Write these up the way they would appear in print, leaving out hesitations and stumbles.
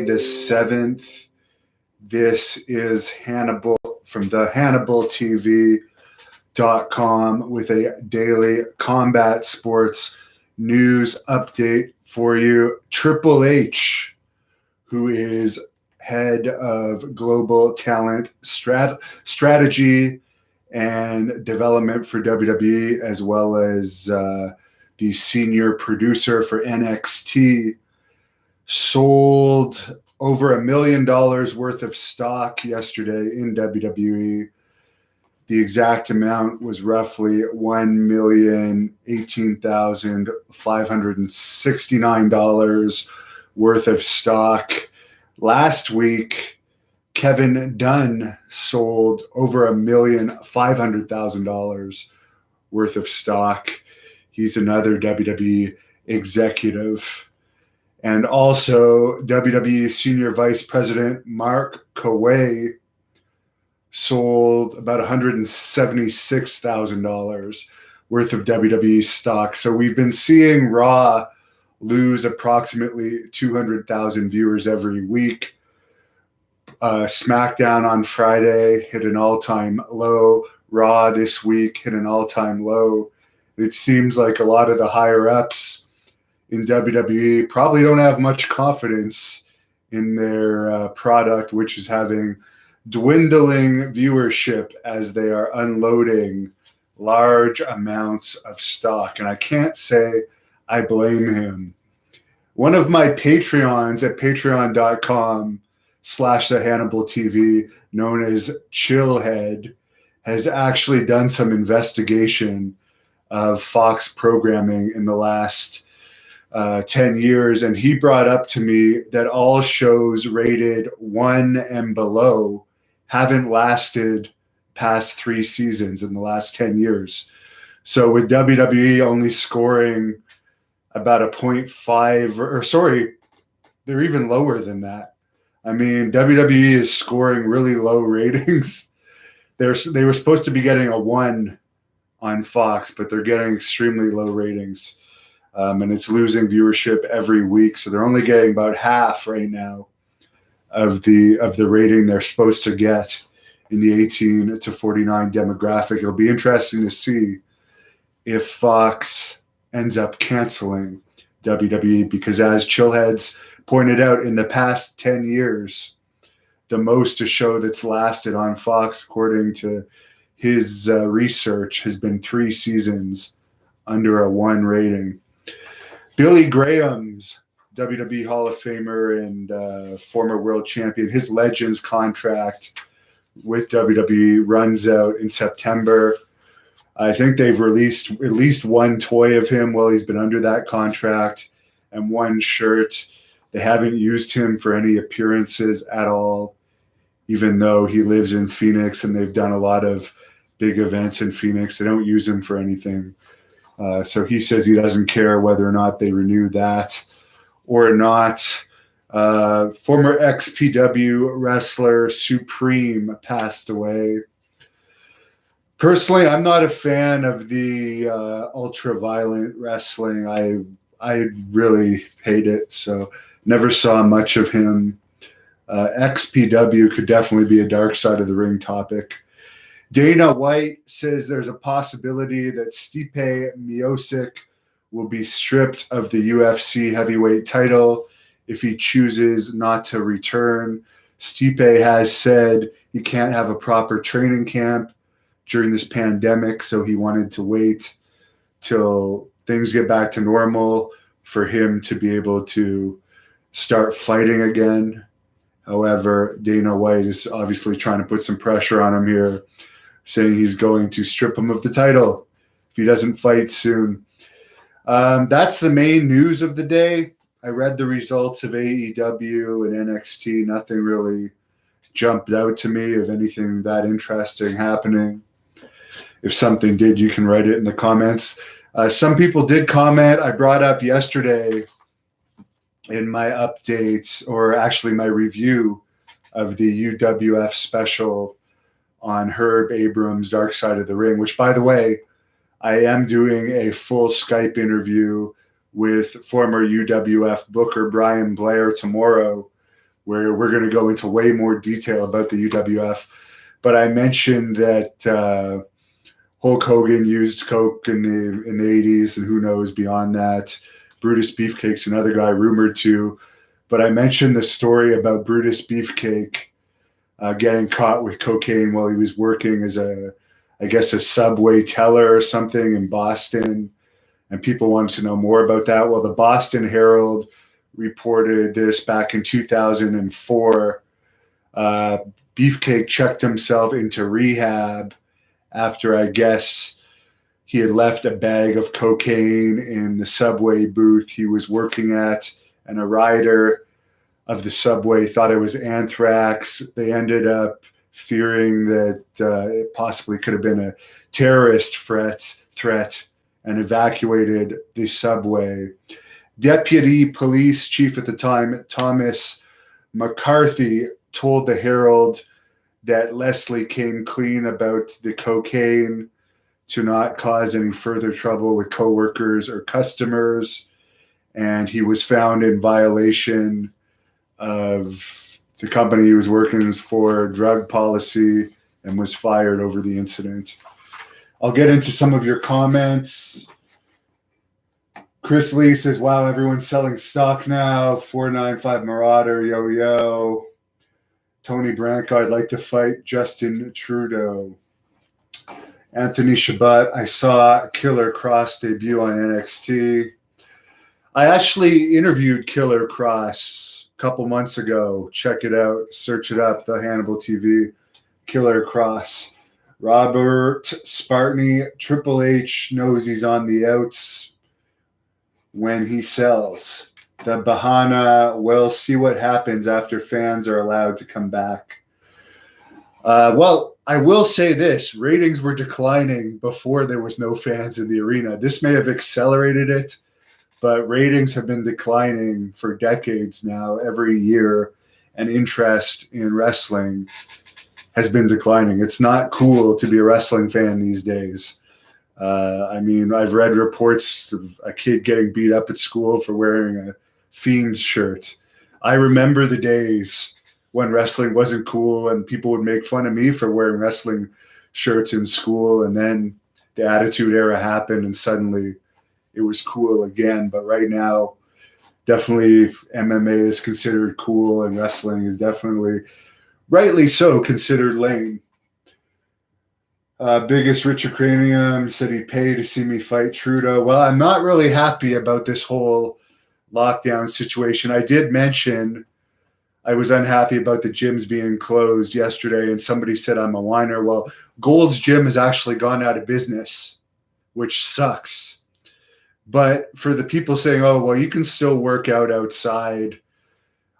the 7th. This is Hannibal from the HannibalTV.com with a daily combat sports news update for you. Triple H, who is head of global talent strategy and development for WWE, as well as the senior producer for NXT, sold over $1 million worth of stock yesterday in WWE. The exact amount was roughly $1,018,569 worth of stock. Last week, Kevin Dunn sold over $1,500,000 worth of stock. He's another WWE executive. And also, WWE Senior Vice President Mark Kawhi sold about $176,000 worth of WWE stock. So we've been seeing Raw lose approximately 200,000 viewers every week. SmackDown on Friday hit an all-time low. Raw this week hit an all-time low. It seems like a lot of the higher-ups in WWE probably don't have much confidence in their product, which is having dwindling viewership as they are unloading large amounts of stock. And I can't say I blame him. One of my Patreons at patreon.com/thehannibaltv, known as Chillhead, has actually done some investigation of Fox programming in the last 10 years. And he brought up to me that all shows rated 1 and below haven't lasted past 3 seasons in the last 10 years. So with WWE only scoring about a 0.5, or sorry, they're even lower than that. I mean, WWE is scoring really low ratings. They were supposed to be getting a 1 on Fox, but they're getting extremely low ratings. And it's losing viewership every week. So they're only getting about half right now of the rating they're supposed to get in the 18 to 49 demographic. It'll be interesting to see if Fox ends up canceling WWE, because as Chillheads pointed out, in the past 10 years, the most a show that's lasted on Fox, according to his research, has been 3 seasons under a 1 rating. Billy Graham's WWE Hall of Famer and former world champion, his Legends contract with WWE runs out in September. I think they've released at least 1 toy of him while he's been under that contract and 1 shirt. They haven't used him for any appearances at all, even though he lives in Phoenix and they've done a lot of big events in Phoenix. They don't use him for anything. So he says he doesn't care whether or not they renew that or not. Former XPW wrestler Supreme passed away. Personally, I'm not a fan of the ultra-violent wrestling. I really hate it, so never saw much of him. XPW could definitely be a dark side of the ring topic. Dana White says there's a possibility that Stipe Miocic will be stripped of the UFC heavyweight title if he chooses not to return. Stipe has said he can't have a proper training camp during this pandemic, so he wanted to wait till things get back to normal for him to be able to start fighting again. However, Dana White is obviously trying to put some pressure on him here, saying he's going to strip him of the title if he doesn't fight soon. That's the main news of the day. I read the results of AEW and NXT. Nothing really jumped out to me of anything that interesting happening. If something did, you can write it in the comments. Some people did comment. I brought up yesterday in my updates, or actually my review of the UWF special on Herb Abrams' Dark Side of the Ring, which, by the way, I am doing a full Skype interview with former UWF booker Brian Blair tomorrow, where we're going to go into way more detail about the UWF. But I mentioned that Hulk Hogan used coke in the 80s, and who knows beyond that. Brutus Beefcake's another guy rumored to. But I mentioned the story about Brutus Beefcake getting caught with cocaine while he was working as a Subway teller or something in Boston. And people wanted to know more about that. Well, the Boston Herald reported this back in 2004. Beefcake checked himself into rehab after, I guess, he had left a bag of cocaine in the Subway booth he was working at, and a rider of the Subway thought it was anthrax. They ended up fearing that it possibly could have been a terrorist threat and evacuated the Subway. Deputy Police Chief at the time, Thomas McCarthy, told the Herald that Leslie came clean about the cocaine to not cause any further trouble with coworkers or customers, and he was found in violation of the company he was working for drug policy and was fired over the incident. I'll get into some of your comments. Chris Lee says, wow, everyone's selling stock now. 495 Marauder, yo. Tony Branco, I'd like to fight Justin Trudeau. Anthony Shabbat, I saw Killer Cross debut on NXT. I actually interviewed Killer Cross a couple months ago. Check it out. Search it up, the Hannibal TV. Killer Cross. Robert Spartany, Triple H knows he's on the outs when he sells. The Bahana, we'll see what happens after fans are allowed to come back. Well, I will say this. Ratings were declining before there was no fans in the arena. This may have accelerated it, but ratings have been declining for decades now, every year, and interest in wrestling has been declining. It's not cool to be a wrestling fan these days. I've read reports of a kid getting beat up at school for wearing a Fiend shirt. I remember the days when wrestling wasn't cool and people would make fun of me for wearing wrestling shirts in school, and then the Attitude Era happened and suddenly it was cool again. But right now, definitely MMA is considered cool and wrestling is definitely, rightly so, considered lame. Biggest Richard Cranium said he'd pay to see me fight Trudeau. Well, I'm not really happy about this whole lockdown situation. I did mention I was unhappy about the gyms being closed yesterday, and somebody said I'm a whiner. Well, Gold's Gym has actually gone out of business, which sucks. But for the people saying, oh, well, you can still work out outside,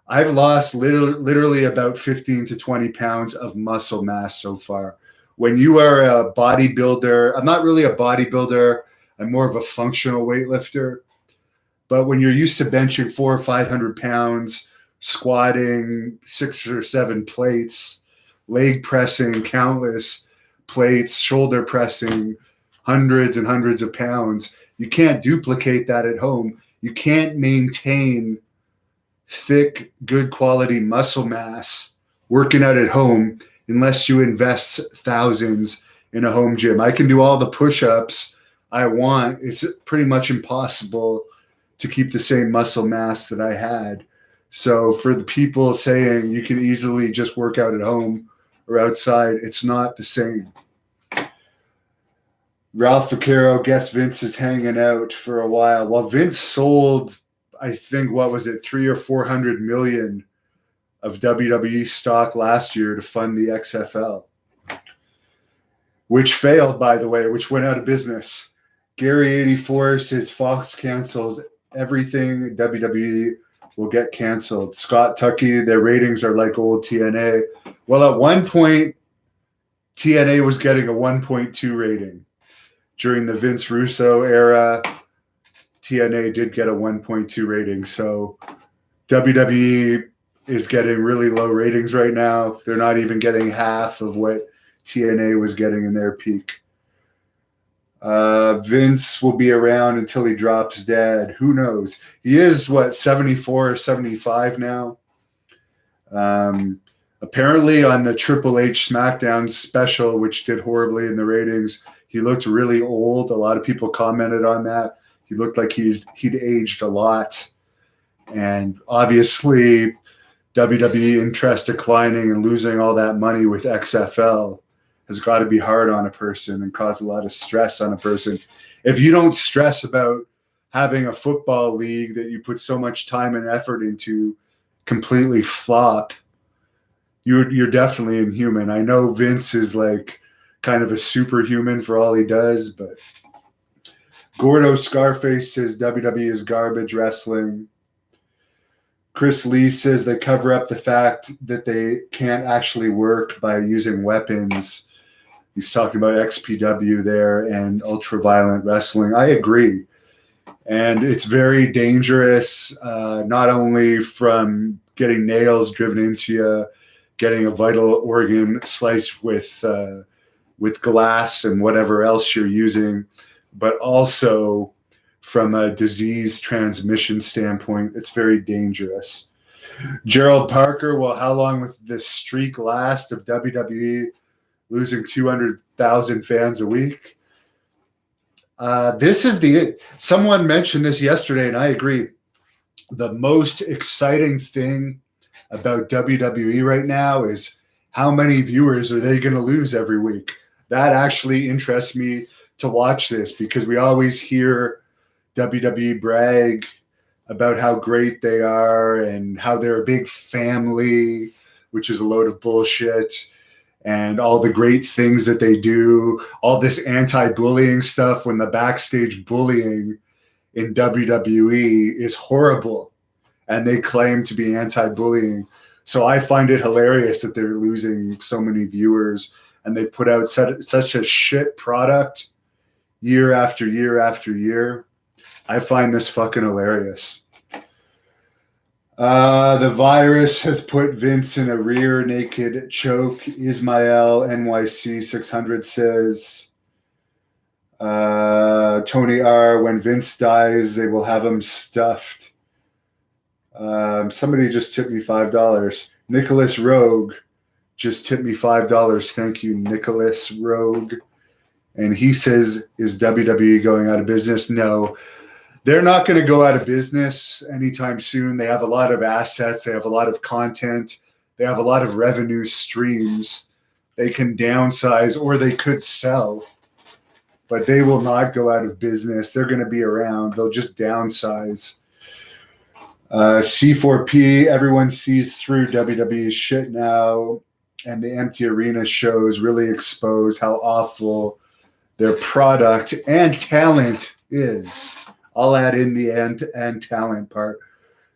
I've lost literally about 15 to 20 pounds of muscle mass so far. When you are a bodybuilder, I'm not really a bodybuilder, I'm more of a functional weightlifter. But when you're used to benching 400 or 500 pounds, squatting 6 or 7 plates, leg pressing countless plates, shoulder pressing hundreds and hundreds of pounds, you can't duplicate that at home. You can't maintain thick, good quality muscle mass working out at home unless you invest thousands in a home gym. I can do all the push-ups I want. It's pretty much impossible to keep the same muscle mass that I had. So for the people saying you can easily just work out at home or outside, it's not the same. Ralph Vaquero, guess Vince is hanging out for a while. Well, Vince sold, I think, what was it, 300 or 400 million of WWE stock last year to fund the XFL, which failed, by the way, which went out of business. Gary84 says Fox cancels everything, WWE will get canceled. Scott Tucky, their ratings are like old TNA. Well, at one point, TNA was getting a 1.2 rating. During the Vince Russo era, TNA did get a 1.2 rating. So WWE is getting really low ratings right now. They're not even getting half of what TNA was getting in their peak. Vince will be around until he drops dead. Who knows? He is, 74 or 75 now? Apparently on the Triple H SmackDown special, which did horribly in the ratings, he looked really old. A lot of people commented on that. He looked like he'd aged a lot. And obviously, WWE interest declining and losing all that money with XFL has got to be hard on a person and cause a lot of stress on a person. If you don't stress about having a football league that you put so much time and effort into completely flop, you're definitely inhuman. I know Vince is like kind of a superhuman for all he does, but Gordo Scarface says WWE is garbage wrestling. Chris Lee says they cover up the fact that they can't actually work by using weapons. He's talking about XPW there and ultra-violent wrestling. I agree. And it's very dangerous, not only from getting nails driven into you, getting a vital organ sliced with glass and whatever else you're using, but also from a disease transmission standpoint, it's very dangerous. Gerald Parker, well, how long will this streak last of WWE losing 200,000 fans a week? Someone mentioned this yesterday, and I agree. The most exciting thing about WWE right now is how many viewers are they going to lose every week? That actually interests me to watch this, because we always hear WWE brag about how great they are and how they're a big family, which is a load of bullshit, and all the great things that they do, all this anti-bullying stuff, when the backstage bullying in WWE is horrible and they claim to be anti-bullying. So I find it hilarious that they're losing so many viewers, and they've put out such a shit product year after year after year. I find this fucking hilarious. The virus has put Vince in a rear naked choke. Ismael NYC 600 says, Tony R, when Vince dies, they will have him stuffed. Somebody just tipped me $5. Nicholas Rogue just tipped me $5. Thank you, Nicholas Rogue. And he says, is WWE going out of business? No. They're not going to go out of business anytime soon. They have a lot of assets. They have a lot of content. They have a lot of revenue streams. They can downsize, or they could sell, but they will not go out of business. They're going to be around. They'll just downsize. C4P, everyone sees through WWE's shit now, and the empty arena shows really expose how awful their product and talent is. I'll add in the and talent part.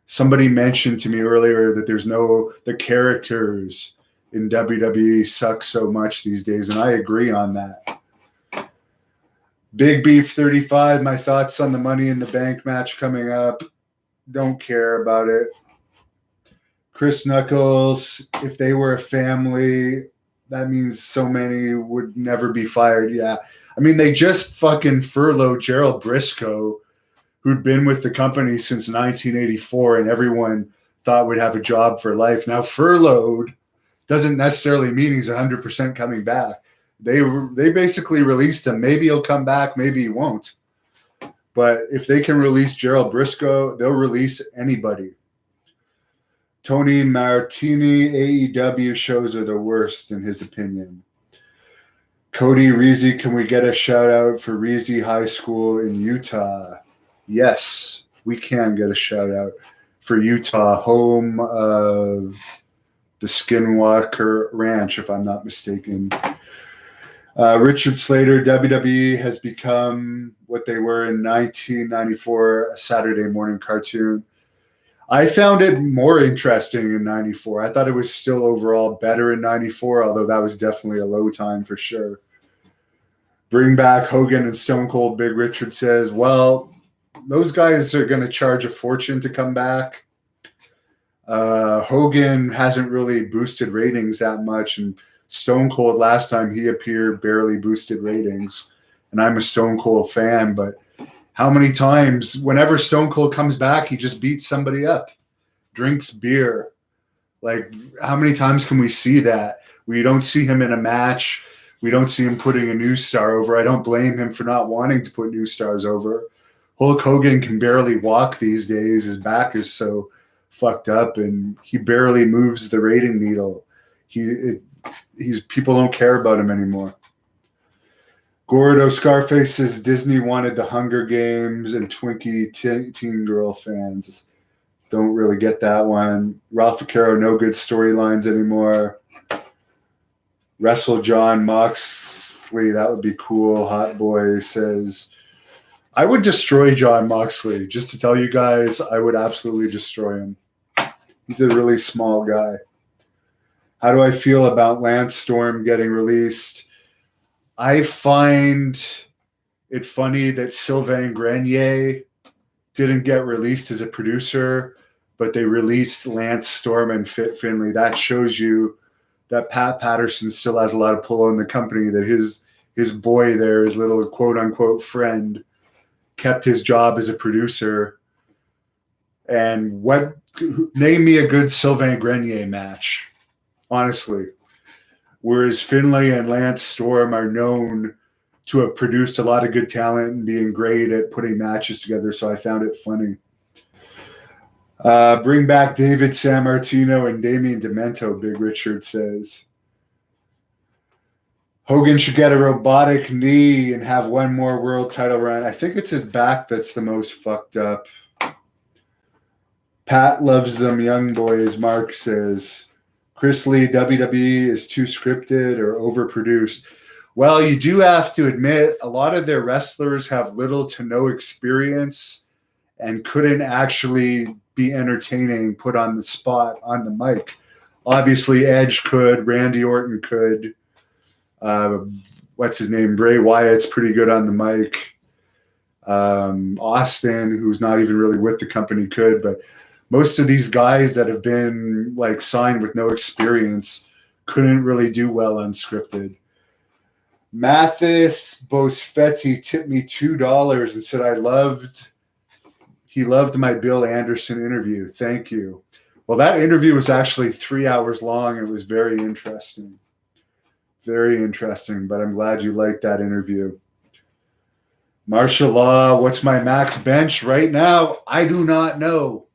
Somebody mentioned to me earlier that the characters in WWE suck so much these days, and I agree on that. Big Beef 35, my thoughts on the Money in the Bank match coming up. Don't care about it. Chris Knuckles, if they were a family, that means so many would never be fired. Yeah. I mean, they just fucking furloughed Gerald Briscoe, who'd been with the company since 1984, and everyone thought would have a job for life. Now, furloughed doesn't necessarily mean he's 100% coming back. They basically released him. Maybe he'll come back, maybe he won't. But if they can release Gerald Briscoe, they'll release anybody. Tony Martini, AEW shows are the worst, in his opinion. Cody Reezy, can we get a shout out for Reezy High School in Utah? Yes, we can get a shout out for Utah, home of the Skinwalker Ranch, if I'm not mistaken. Richard Slater, WWE has become what they were in 1994, a Saturday morning cartoon. I found it more interesting in 94. I thought it was still overall better in 94, although that was definitely a low time for sure. Bring back Hogan and Stone Cold, Big Richard says, well, those guys are going to charge a fortune to come back. Hogan hasn't really boosted ratings that much, and Stone Cold, last time he appeared, barely boosted ratings. And I'm a Stone Cold fan, but how many times, whenever Stone Cold comes back, he just beats somebody up, drinks beer, Like, how many times can we see that? We don't see him in a match. We don't see him putting a new star over. I don't blame him for not wanting to put new stars over. Hulk Hogan can barely walk these days. His back is so fucked up, and he barely moves the rating needle. He's people don't care about him anymore. Gordo Scarface says Disney wanted the Hunger Games, and Twinkie teen girl fans don't really get that one. Ralph Vaquero, no good storylines anymore. Wrestle Jon Moxley, that would be cool. Hot Boy says, I would destroy Jon Moxley. Just to tell you guys, I would absolutely destroy him. He's a really small guy. How do I feel about Lance Storm getting released? I find it funny that Sylvain Grenier didn't get released as a producer, but they released Lance Storm and Fit Finlay. That shows you that Pat Patterson still has a lot of pull in the company, that his boy there, his little quote-unquote friend, kept his job as a producer. And name me a good Sylvain Grenier match, honestly. Whereas Finlay and Lance Storm are known to have produced a lot of good talent and being great at putting matches together, so I found it funny. Bring back David Sammartino and Damian Demento, Big Richard says. Hogan should get a robotic knee and have one more world title run. I think it's his back that's the most fucked up. Pat loves them young boys, Mark says. Chris Lee, WWE is too scripted or overproduced. Well, you do have to admit a lot of their wrestlers have little to no experience and couldn't actually be entertaining put on the spot on the mic. Obviously, Edge could, Randy Orton could. What's his name? Bray Wyatt's pretty good on the mic. Austin, who's not even really with the company, could, but most of these guys that have been like signed with no experience couldn't really do well unscripted. Mathis Bosfetti tipped me $2 and said he loved my Bill Anderson interview. Thank you. Well, that interview was actually 3 hours long. And it was very interesting. Very interesting, but I'm glad you liked that interview. Martial Law, what's my max bench right now? I do not know.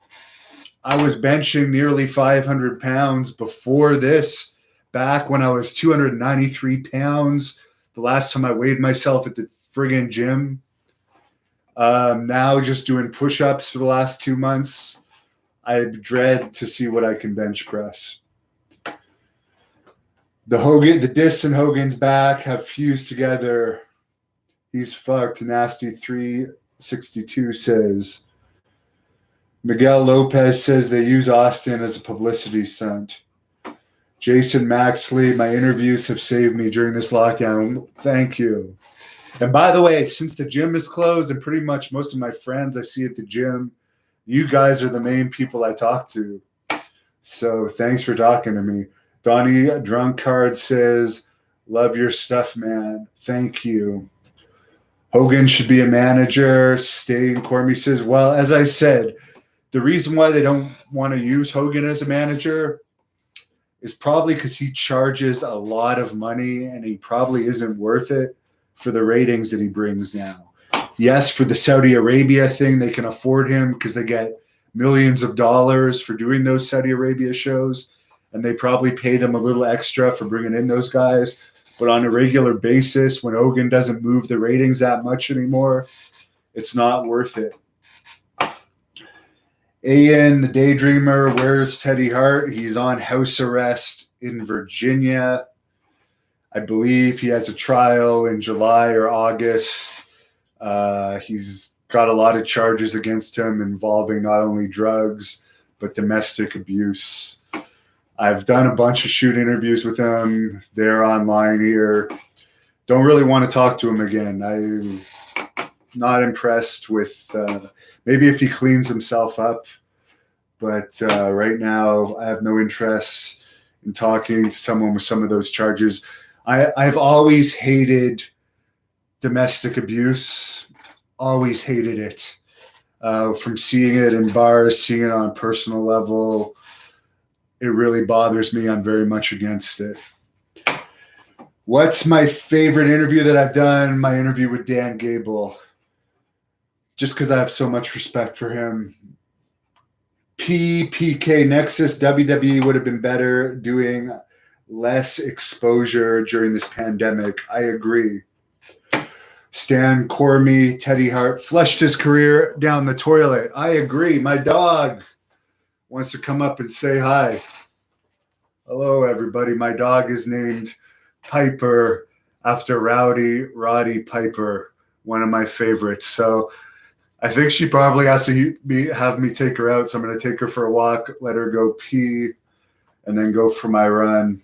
I was benching nearly 500 pounds before this, back when I was 293 pounds, the last time I weighed myself at the friggin' gym. Now just doing push-ups for the last 2 months. I dread to see what I can bench press. The Dis and Hogan's back have fused together. He's fucked. Nasty 362 says. Miguel Lopez says they use Austin as a publicity stunt. Jason Maxley, my interviews have saved me during this lockdown. Thank you. And by the way, since the gym is closed and pretty much most of my friends I see at the gym, you guys are the main people I talk to. So thanks for talking to me. Donnie Drunkard says, love your stuff, man. Thank you. Hogan should be a manager. Stain Cormy says, well, as I said, the reason why they don't want to use Hogan as a manager is probably because he charges a lot of money and he probably isn't worth it for the ratings that he brings now. Yes, for the Saudi Arabia thing, they can afford him because they get millions of dollars for doing those Saudi Arabia shows, and they probably pay them a little extra for bringing in those guys. But on a regular basis, when Hogan doesn't move the ratings that much anymore, it's not worth it. Ian, the Daydreamer, where's Teddy Hart? He's on house arrest in Virginia. I believe he has a trial in July or August. He's got a lot of charges against him involving not only drugs, but domestic abuse. I've done a bunch of shoot interviews with him. They're online here. Don't really want to talk to him again. I'm not impressed with maybe if he cleans himself up. But right now, I have no interest in talking to someone with some of those charges. I've always hated domestic abuse, always hated it. From seeing it in bars, seeing it on a personal level, it really bothers me. I'm very much against it. What's my favorite interview that I've done? My interview with Dan Gable. Just because I have so much respect for him. PK Nexus, WWE would have been better doing less exposure during this pandemic. I agree. Stan Cormy, Teddy Hart flushed his career down the toilet. I agree. My dog wants to come up and say hi. Hello, everybody. My dog is named Piper after Roddy Piper, one of my favorites. So I think she probably has to have me take her out. So I'm going to take her for a walk, let her go pee, and then go for my run.